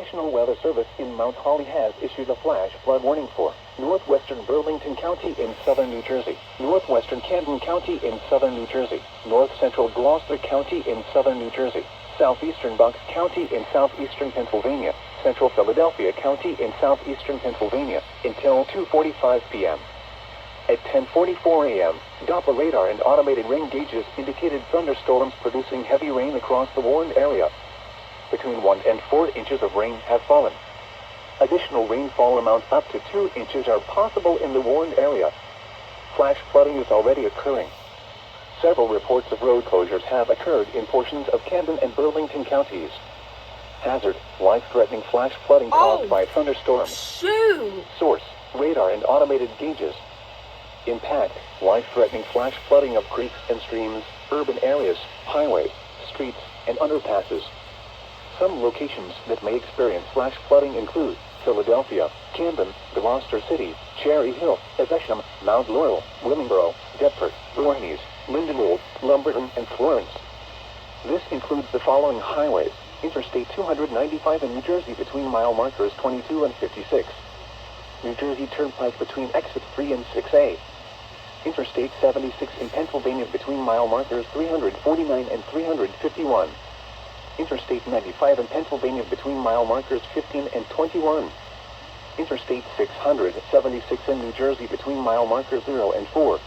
National Weather Service in Mount Holly has issued a flash flood warning for northwestern Burlington County in southern New Jersey, northwestern Camden County in southern New Jersey, north central Gloucester County in southern New Jersey, southeastern Bucks County in southeastern Pennsylvania, central Philadelphia County in southeastern Pennsylvania, until 2:45 p.m. At 10:44 a.m., Doppler radar and automated rain gauges indicated thunderstorms producing heavy rain across the warned area. Between 1 and 4 inches of rain have fallen. Additional rainfall amounts up to 2 inches are possible in the warned area. Flash flooding is already occurring. Several reports of road closures have occurred in portions of Camden and Burlington counties. Hazard, life-threatening flash flooding caused by thunderstorms. Shoot! Source, radar and automated gauges. Impact, life-threatening flash flooding of creeks and streams, urban areas, highways, streets, and underpasses. Some locations that may experience flash flooding include Philadelphia, Camden, Gloucester City, Cherry Hill, Evesham, Mount Laurel, Willingboro, Deptford, Voorhees, Lindenwold, Lumberton, and Florence. This includes the following highways: Interstate 295 in New Jersey between mile markers 22 and 56. New Jersey Turnpike between exits 3 and 6A. Interstate 76 in Pennsylvania between mile markers 349 and 351. Interstate 95 in Pennsylvania between mile markers 15 and 21. Interstate 676 in New Jersey between mile markers 0 and 4.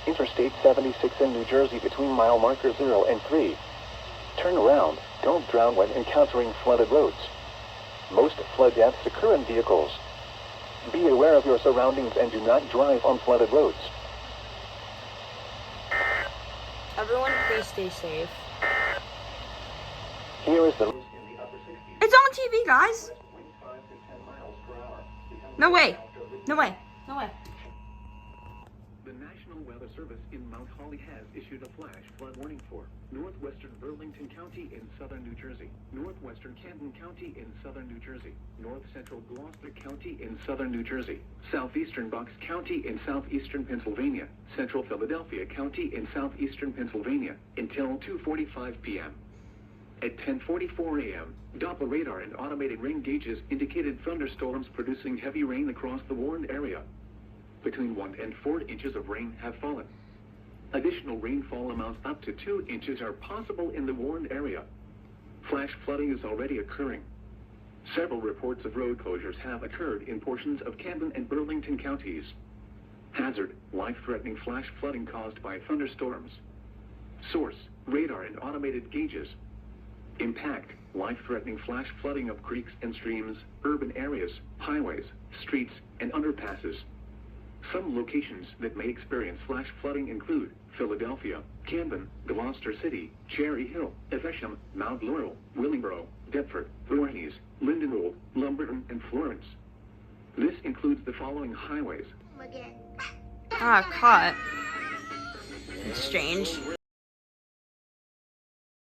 Interstate 76 in New Jersey between mile markers 0 and 3. Turn around, don't drown when encountering flooded roads. Most flood deaths occur in vehicles. Be aware of your surroundings and do not drive on flooded roads. Everyone, please stay safe. Here is the... It's on TV, guys. No way. No way. No way. The National Weather Service in Mount Holly has issued a flash flood warning for northwestern Burlington County in southern New Jersey, northwestern Camden County in southern New Jersey, north central Gloucester County in southern New Jersey, southeastern Bucks County in southeastern Pennsylvania, central Philadelphia County in southeastern Pennsylvania, until 2:45 p.m. At 10:44 a.m., Doppler radar and automated rain gauges indicated thunderstorms producing heavy rain across the warned area. Between 1 and 4 inches of rain have fallen. Additional rainfall amounts up to 2 inches are possible in the warned area. Flash flooding is already occurring. Several reports of road closures have occurred in portions of Camden and Burlington counties. Hazard, life-threatening flash flooding caused by thunderstorms. Source, radar and automated gauges. Impact, life-threatening flash flooding of creeks and streams, urban areas, highways, streets, and underpasses. Some locations that may experience flash flooding include Philadelphia, Camden, Gloucester City, Cherry Hill, Evesham, Mount Laurel, Willingboro, Deptford, Voorhees, Lindenwold, Lumberton, and Florence. This includes the following highways. Ah, caught. It's strange.